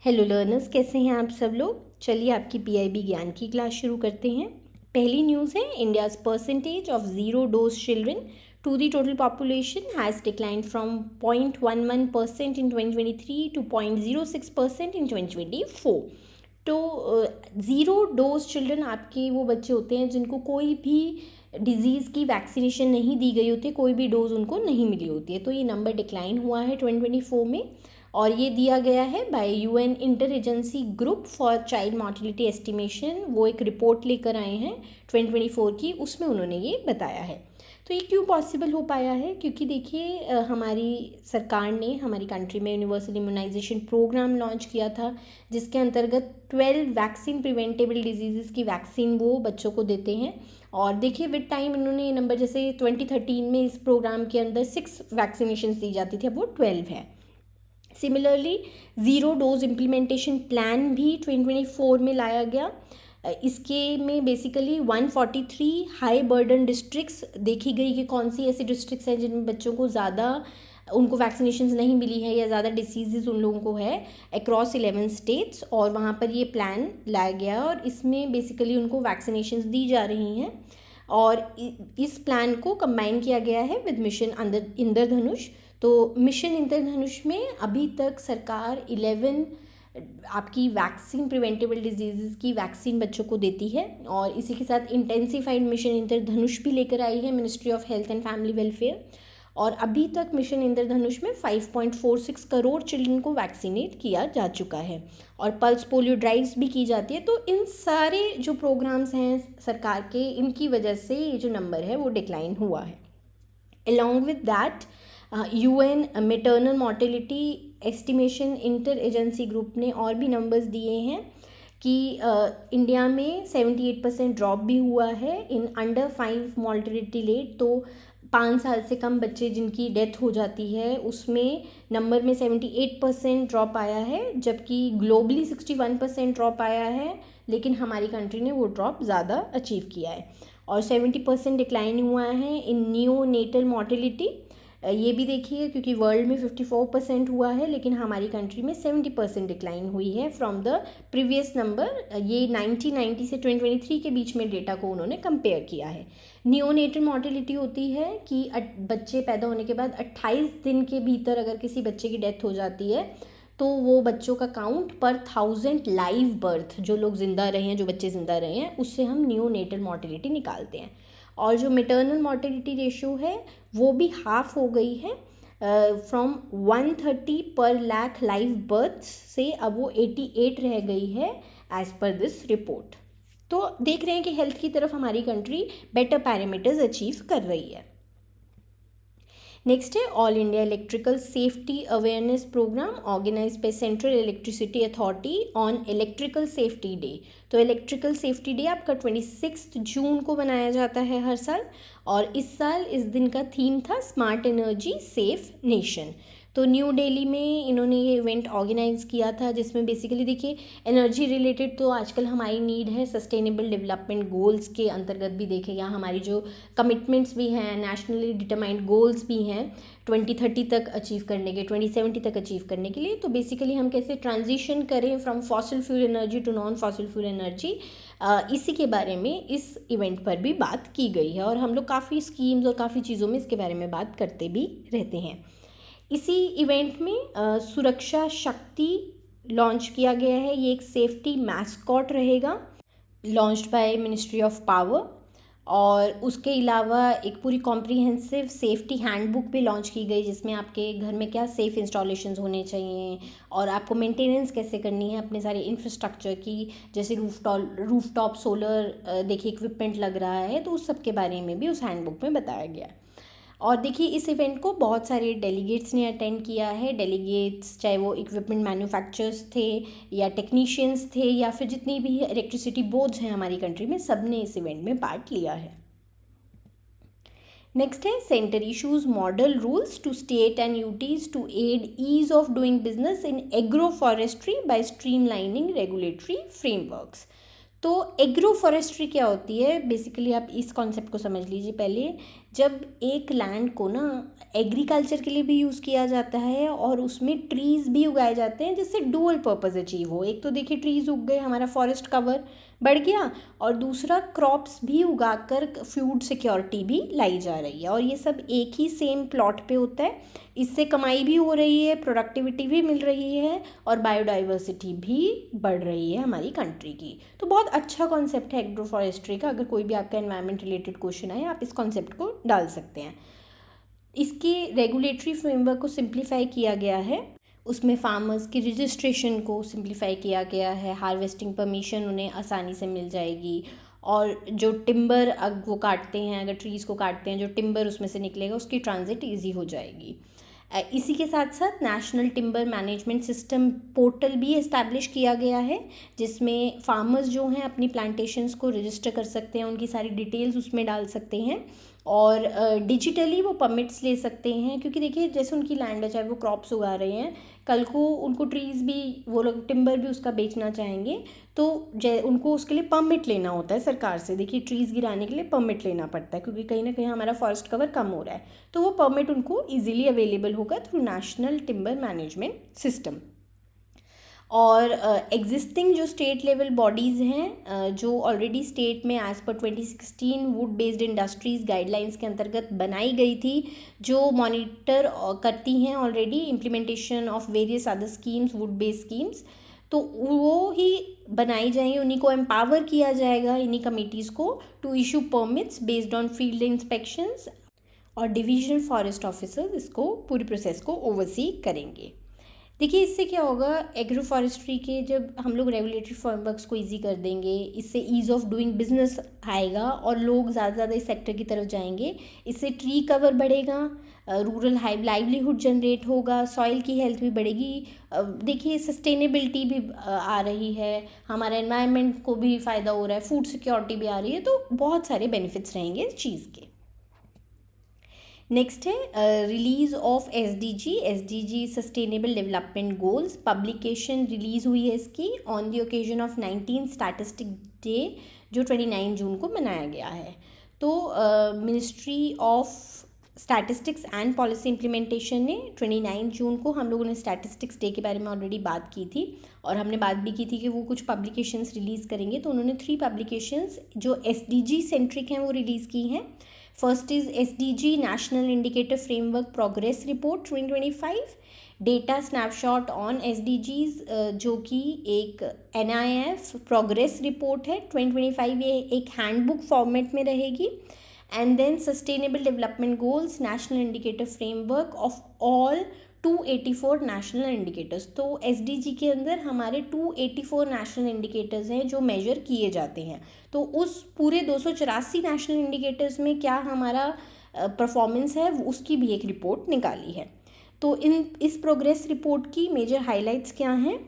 Hello learners, कैसे हैं आप सब लोग। चलिए आपकी पीआईबी ज्ञान की क्लास शुरू करते हैं। पहली न्यूज़ है, India's percentage of zero dose children to the total population has declined from 0.11% in 2023 to 0.06% in 2024। तो ज़ीरो डोज चिल्ड्रन आपके वो बच्चे होते हैं जिनको कोई भी डिज़ीज़ की वैक्सीनेशन नहीं दी गई होती है, कोई भी डोज उनको नहीं मिली होती है। तो ये नंबर डिक्लाइन हुआ है 2024 में, और ये दिया गया है bye UN inter agency group for child mortality estimation. वो एक रिपोर्ट लेकर आए हैं 2024 की, उसमें उन्होंने ये बताया है। तो ये क्यों पॉसिबल हो पाया है, क्योंकि देखिए हमारी सरकार ने हमारी कंट्री में यूनिवर्सल इम्यूनाइजेशन प्रोग्राम लॉन्च किया था, जिसके अंतर्गत 12 वैक्सीन प्रिवेंटेबल डिजीज़ की वैक्सीन वो बच्चों को देते हैं। और देखिए विद टाइम इन्होंने ये नंबर, जैसे 2013 में इस प्रोग्राम के अंदर 6 वैक्सीनेशन दी जाती थी, अब वो 12 है। Similarly zero dose implementation plan भी 2024 में लाया गया। इसके में बेसिकली 143 हाई बर्डन डिस्ट्रिक्ट्स देखी गई कि कौन सी ऐसी डिस्ट्रिक्ट्स हैं जिनमें बच्चों को ज़्यादा उनको वैक्सीनेशंस नहीं मिली है या ज़्यादा डिसीज़ उन लोगों को है अक्रॉस 11 स्टेट्स, और वहाँ पर ये प्लान लाया गया और इसमें बेसिकली उनको वैक्सीनेशंस दी जा रही हैं। और इस प्लान को कंबाइन किया गया है विद मिशन इंद्रधनुष। तो मिशन इंद्रधनुष में अभी तक सरकार 11 आपकी वैक्सीन प्रिवेंटेबल डिजीज़ की वैक्सीन बच्चों को देती है, और इसी के साथ इंटेंसिफाइड मिशन इंद्रधनुष भी लेकर आई है ministry of health and family welfare. और अभी तक मिशन इंद्रधनुष में 5.46 करोड़ चिल्ड्रन को वैक्सीनेट किया जा चुका है, और पल्स पोलियो ड्राइव्स भी की जाती है। तो इन सारे जो प्रोग्राम्स हैं सरकार के, इनकी वजह से ये जो नंबर है वो डिक्लाइन हुआ है। Along with that UN maternal mortality estimation inter agency group ने और भी नंबर्स दिए हैं कि इंडिया में 78% ड्रॉप भी हुआ है इन अंडर 5 मॉर्टेलिटी रेट। तो 5 साल से कम बच्चे जिनकी डेथ हो जाती है उसमें नंबर में 78% ड्रॉप आया है, जबकि ग्लोबली 61% ड्रॉप आया है, लेकिन हमारी कंट्री ने वो ड्रॉप ज़्यादा अचीव किया है। और 70% डिक्लाइन हुआ है इन न्यू नेटल मॉर्टेलिटी। ये भी देखिए, क्योंकि वर्ल्ड में 54% हुआ है, लेकिन हमारी कंट्री में 70% डिक्लाइन हुई है फ्रॉम द प्रीवियस नंबर। ये 1990 से 2023 के बीच में डेटा को उन्होंने कंपेयर किया है। नियोनेटल मॉर्टेलिटी होती है कि बच्चे पैदा होने के बाद 28 दिन के भीतर अगर किसी बच्चे की डेथ हो जाती है तो वो बच्चों का काउंट पर 1000 लाइव बर्थ, जो लोग ज़िंदा रहे हैं, जो बच्चे ज़िंदा रहे हैं, उससे हम नियोनेटल मॉर्टेलिटी निकालते हैं। और जो मैटरनल मॉर्टेलिटी रेशियो है वो भी हाफ हो गई है, फ्रॉम 130 पर लाख लाइव बर्थ से अब वो 88 रह गई है एज पर दिस रिपोर्ट। तो देख रहे हैं कि हेल्थ की तरफ हमारी कंट्री बेटर पैरामीटर्स अचीव कर रही है। नेक्स्ट है all India electrical safety awareness programme organise by central electricity authority on electrical safety day. तो इलेक्ट्रिकल सेफ्टी डे आपका 26 जून को मनाया जाता है हर साल, और इस साल इस दिन का थीम था स्मार्ट एनर्जी सेफ नेशन। तो न्यू दिल्ली में इन्होंने ये इवेंट ऑर्गेनाइज़ किया था, जिसमें बेसिकली देखिए एनर्जी रिलेटेड तो आजकल हमारी नीड है, सस्टेनेबल डेवलपमेंट गोल्स के अंतर्गत भी देखें, हमारी जो कमिटमेंट्स भी हैं, नेशनली डिटरमाइंड गोल्स भी हैं 2030 तक अचीव करने के, 2070 तक अचीव करने के लिए। तो बेसिकली हम कैसे ट्रांजिशन करें from fossil fuel energy to non fossil fuel energy, इसी के बारे में इस इवेंट पर भी बात की गई है, और हम लोग काफ़ी स्कीम्स और काफ़ी चीज़ों में इसके बारे में बात करते भी रहते हैं। इसी इवेंट में सुरक्षा शक्ति लॉन्च किया गया है। ये एक सेफ्टी मैस्कॉट रहेगा, launched by ministry of power. और उसके अलावा एक पूरी कॉम्प्रिहेंसिव सेफ्टी हैंडबुक भी लॉन्च की गई, जिसमें आपके घर में क्या सेफ़ इंस्टॉलेशंस होने चाहिए और आपको मेंटेनेंस कैसे करनी है अपने सारे इंफ्रास्ट्रक्चर की, जैसे रूफटॉप सोलर देखिए इक्विपमेंट लग रहा है, तो उस सब के बारे में भी उस हैंडबुक में बताया गया है। और देखिए इस इवेंट को बहुत सारे डेलीगेट्स ने अटेंड किया है। डेलीगेट्स चाहे वो इक्विपमेंट मैन्युफैक्चरर्स थे या टेक्नीशियंस थे या फिर जितनी भी इलेक्ट्रिसिटी बोर्ड्स हैं हमारी कंट्री में, सब ने इस इवेंट में पार्ट लिया है। नेक्स्ट है centre issues model rules to state and UTs to aid ease of doing business in agro forestry by streamlining regulatory frameworks. तो एग्रो फॉरेस्ट्री क्या होती है, बेसिकली आप इस कॉन्सेप्ट को समझ लीजिए पहले। जब एक लैंड को ना एग्रीकल्चर के लिए भी यूज़ किया जाता है और उसमें ट्रीज़ भी उगाए जाते हैं जिससे डुअल पर्पस अचीव हो। एक तो देखिए ट्रीज़ उग गए, हमारा फॉरेस्ट कवर बढ़ गया, और दूसरा क्रॉप्स भी उगाकर फूड सिक्योरिटी भी लाई जा रही है, और ये सब एक ही सेम प्लॉट पे होता है। इससे कमाई भी हो रही है, प्रोडक्टिविटी भी मिल रही है, और बायोडाइवर्सिटी भी बढ़ रही है हमारी कंट्री की। तो बहुत अच्छा कॉन्सेप्ट है एग्रो फॉरेस्ट्री का। अगर कोई भी आपका एनवायरनमेंट रिलेटेड क्वेश्चन आए, आप इस कॉन्सेप्ट को डाल सकते हैं। इसके रेगुलेटरी फ्रेमवर्क को सिंप्लीफाई किया गया है, उसमें फार्मर्स की रजिस्ट्रेशन को सिंप्लीफाई किया गया है, हार्वेस्टिंग परमिशन उन्हें आसानी से मिल जाएगी, और जो टिम्बर अगर वो काटते हैं, अगर ट्रीज़ को काटते हैं, जो टिम्बर उसमें से निकलेगा उसकी ट्रांजिट ईजी हो जाएगी। इसी के साथ साथ national timber management system portal भी इस्टेब्लिश किया गया है, जिसमें फार्मर्स जो हैं अपनी प्लांटेशंस को रजिस्टर कर सकते हैं, उनकी सारी डिटेल्स उसमें डाल सकते हैं, और डिजिटली वो परमिट्स ले सकते हैं। क्योंकि देखिए जैसे उनकी लैंड है, चाहे वो क्रॉप्स उगा रहे हैं, कल को उनको ट्रीज़ भी, वो लोग टिम्बर भी उसका बेचना चाहेंगे, तो उनको उसके लिए परमिट लेना होता है सरकार से। देखिए ट्रीज़ गिराने के लिए परमिट लेना पड़ता है, क्योंकि कहीं ना कहीं हमारा फॉरेस्ट कवर कम हो रहा है, तो वो परमिट उनको ईजिली अवेलेबल होगा through national timber management system. और एग्जिस्टिंग जो स्टेट लेवल बॉडीज़ हैं, जो ऑलरेडी स्टेट में as per 2016 would based industries guidelines के अंतर्गत बनाई गई थी, जो मॉनिटर करती हैं already implementation of various other schemes, would based schemes, तो वो ही बनाई जाएंगी, उन्हीं को एम्पावर किया जाएगा, इन्हीं कमिटीज़ को, to issue permits based on field inspections, और डिविजनल फॉरेस्ट ऑफिसर्स इसको पूरी प्रोसेस को ओवरसी करेंगे। देखिए इससे क्या होगा, एग्रो फॉरेस्ट्री के जब हम लोग रेगुलेटरी फ्रेमवर्क्स को इजी कर देंगे, इससे ईज़ ऑफ डूइंग बिजनेस आएगा और लोग ज़्यादा से ज़्यादा इस सेक्टर की तरफ जाएंगे। इससे ट्री कवर बढ़ेगा, रूरल लाइवलीहुड जनरेट होगा, सॉइल की हेल्थ भी बढ़ेगी। देखिए सस्टेनेबिलिटी भी आ रही है, हमारा एनवायरनमेंट को भी फ़ायदा हो रहा है, फूड सिक्योरिटी भी आ रही है, तो बहुत सारे बेनिफिट्स रहेंगे इस चीज़ के। नेक्स्ट है release of SDG sustainable development goals. Publication release हुई है इसकी on the occasion of 19 statistic day, जो 29 जून को मनाया गया है। तो ministry of statistics and policy implementation ने 29 जून को, हम लोगों ने स्टैटिस्टिक्स डे के बारे में ऑलरेडी बात की थी, और हमने बात भी की थी कि वो कुछ पब्लिकेशंस रिलीज़ करेंगे। तो उन्होंने 3 पब्लिकेशंस जो एसडीजी सेंट्रिक हैं वो रिलीज़ की हैं। First is SDG national indicator framework progress report 2025, data snapshot on SDGs, जो कि एक NIF प्रोग्रेस रिपोर्ट है 2025, ये एक हैंडबुक फॉर्मेट में रहेगी। And then sustainable development goals national indicator framework of all 284 national indicators. तो एसडीजी के अंदर हमारे 284 नेशनल इंडिकेटर्स हैं जो मेजर किए जाते हैं। तो उस पूरे 284 नेशनल इंडिकेटर्स में क्या हमारा परफॉर्मेंस है, उसकी भी एक रिपोर्ट निकाली है। तो इस प्रोग्रेस रिपोर्ट की मेजर हाइलाइट्स क्या हैं,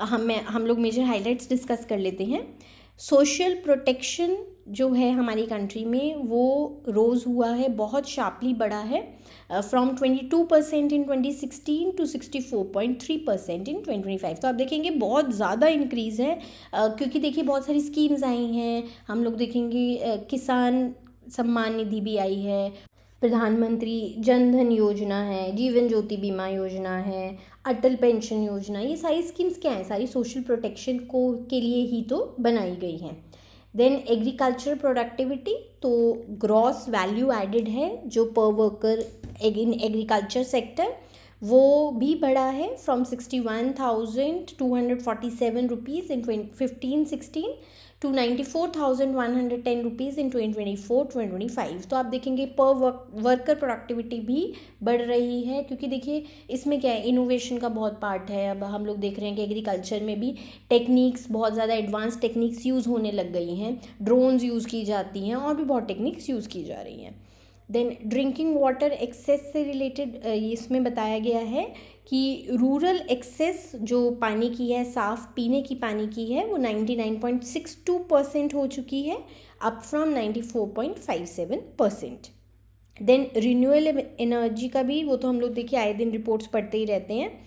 हम लोग मेजर हाइलाइट्स डिस्कस कर लेते हैं। सोशल प्रोटेक्शन जो है हमारी कंट्री में, वो रोज़ हुआ है, बहुत शार्पली बढ़ा है, फ्रॉम 22% इन 2016 टू 64.3% इन 2025। तो आप देखेंगे बहुत ज़्यादा इंक्रीज़ है, क्योंकि देखिए बहुत सारी स्कीम्स आई हैं। हम लोग देखेंगे किसान सम्मान निधि भी आई है, प्रधानमंत्री जन धन योजना है, जीवन ज्योति बीमा योजना है, अटल पेंशन योजना, ये सारी स्कीम्स क्या हैं, सारी सोशल प्रोटेक्शन को के लिए ही तो बनाई गई हैं। देन एग्रीकल्चर प्रोडक्टिविटी, तो ग्रॉस वैल्यू एडेड है जो पर वर्कर इन एग्रीकल्चर सेक्टर, वो भी बढ़ा है from 61,247 rupees in 2015-16 to 94,110 rupees in 2024-2025। तो आप देखेंगे पर वर्कर प्रोडक्टिविटी भी बढ़ रही है, क्योंकि देखिए इसमें क्या है, इनोवेशन का बहुत पार्ट है। अब हम लोग देख रहे हैं कि एग्रीकल्चर में भी टेक्निक्स, बहुत ज़्यादा एडवांस टेक्निक्स यूज़ होने लग गई हैं, ड्रोन्स यूज़ की जाती हैं, और भी बहुत टेक्निक्स यूज़ की जा रही हैं। देन ड्रिंकिंग वाटर एक्सेस से रिलेटेड इसमें बताया गया है कि रूरल एक्सेस जो पानी की है, साफ़ पीने की पानी की है, वो 99.62% हो चुकी है, up from 94.57%। Then renewable energy का भी, वो तो हम लोग देखिए आए दिन रिपोर्ट्स पढ़ते ही रहते हैं,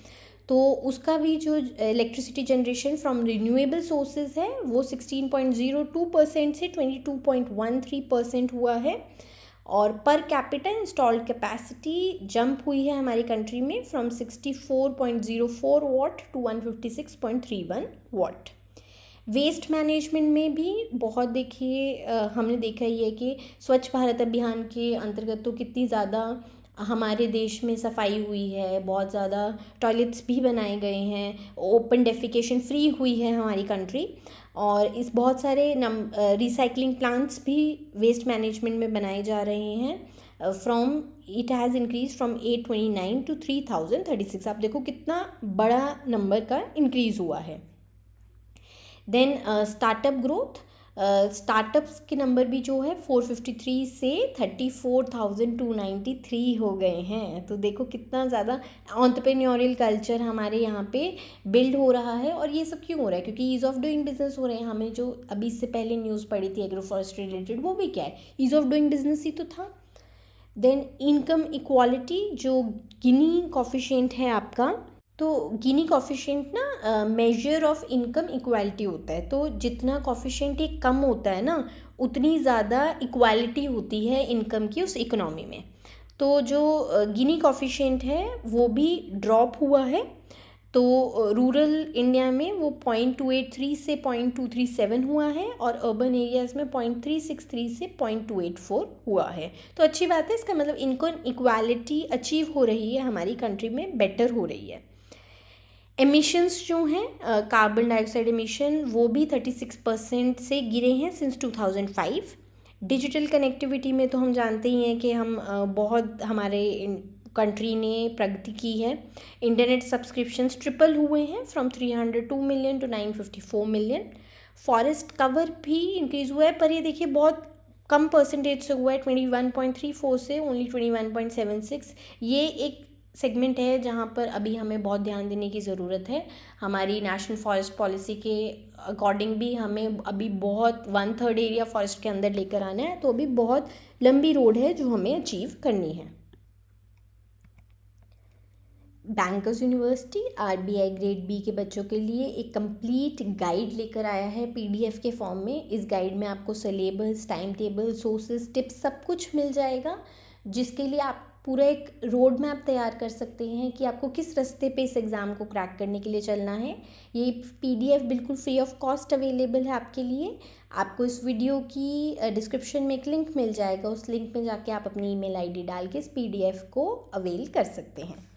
तो उसका भी जो electricity generation from renewable sources है वो 16.02% से 22.13% हुआ है। और per capita installed capacity jump हुई है हमारी कंट्री में from 64.04 watt to 156.31 watt. Waste management में भी बहुत देखिए हमने देखा ही है कि स्वच्छ भारत अभियान के अंतर्गत तो कितनी ज़्यादा हमारे देश में सफाई हुई है, बहुत ज़्यादा टॉयलेट्स भी बनाए गए हैं, ओपन डेफिकेशन फ्री हुई है हमारी कंट्री, और इस बहुत सारे रिसाइकलिंग प्लांट्स भी वेस्ट मैनेजमेंट में बनाए जा रहे हैं। From it has increase from 829 to 3036। आप देखो कितना बड़ा नंबर का इंक्रीज़ हुआ है। देन स्टार्टअप ग्रोथ, स्टार्टअप्स के नंबर भी जो है 453 से 34,293 हो गए हैं। तो देखो कितना ज़्यादा एंटरप्रेन्योरियल कल्चर हमारे यहाँ पे बिल्ड हो रहा है। और ये सब क्यों हो रहा है? क्योंकि ईज़ ऑफ डूइंग बिजनेस हो रहे हैं। हमें जो अभी इससे पहले न्यूज़ पड़ी थी एग्रो फॉरेस्ट्री रिलेटेड, वो भी क्या है? ईज़ ऑफ डूइंग बिजनेस ही तो था। देन इनकम इक्वालिटी, जो गिनी कॉफिशिएंट है आपका, तो गिनी कॉफिशिएंट ना मेजर ऑफ इनकम इक्वालिटी होता है। तो जितना कॉफिशिएंट एक कम होता है ना, उतनी ज़्यादा इक्वालिटी होती है इनकम की उस इकोनॉमी में। तो जो गिनी कॉफिशिएंट है वो भी ड्रॉप हुआ है। तो रूरल इंडिया में वो 0.283 से 0.237 हुआ है, और अर्बन एरियाज़ में 0.363 से 0.284 हुआ है। तो अच्छी बात है, इसका मतलब इनकम इक्वालिटी अचीव हो रही है हमारी कंट्री में, बेटर हो रही है। एमिशंस जो हैं कार्बन डाइऑक्साइड एमिशन, वो भी 36% से गिरे हैं सिंस 2005। डिजिटल कनेक्टिविटी में तो हम जानते ही हैं कि हम बहुत हमारे कंट्री ने प्रगति की है। इंटरनेट सब्सक्रिप्शंस ट्रिपल हुए हैं from 302 million to 954 million. Forest cover भी इंक्रीज़ हुआ है, पर ये देखिए बहुत कम परसेंटेज से हुआ है, 21.34 से ओनली 21.76। ये एक सेगमेंट है जहाँ पर अभी हमें बहुत ध्यान देने की ज़रूरत है। हमारी नेशनल फॉरेस्ट पॉलिसी के अकॉर्डिंग भी हमें अभी बहुत 1/3 एरिया फॉरेस्ट के अंदर लेकर आना है। तो अभी बहुत लंबी रोड है जो हमें अचीव करनी है। Bankers university RBI grade B के बच्चों के लिए एक कंप्लीट गाइड लेकर आया है पीडीएफ के फॉर्म में। इस गाइड में आपको syllabus, time table, sources, tips सब कुछ मिल जाएगा, जिसके लिए आप पूरा एक रोड मैप तैयार कर सकते हैं कि आपको किस रास्ते पे इस एग्ज़ाम को क्रैक करने के लिए चलना है। ये पीडीएफ बिल्कुल फ्री ऑफ कॉस्ट अवेलेबल है आपके लिए। आपको इस वीडियो की डिस्क्रिप्शन में एक लिंक मिल जाएगा, उस लिंक में जाके आप अपनी ईमेल आईडी डाल के इस पीडीएफ को अवेल कर सकते हैं।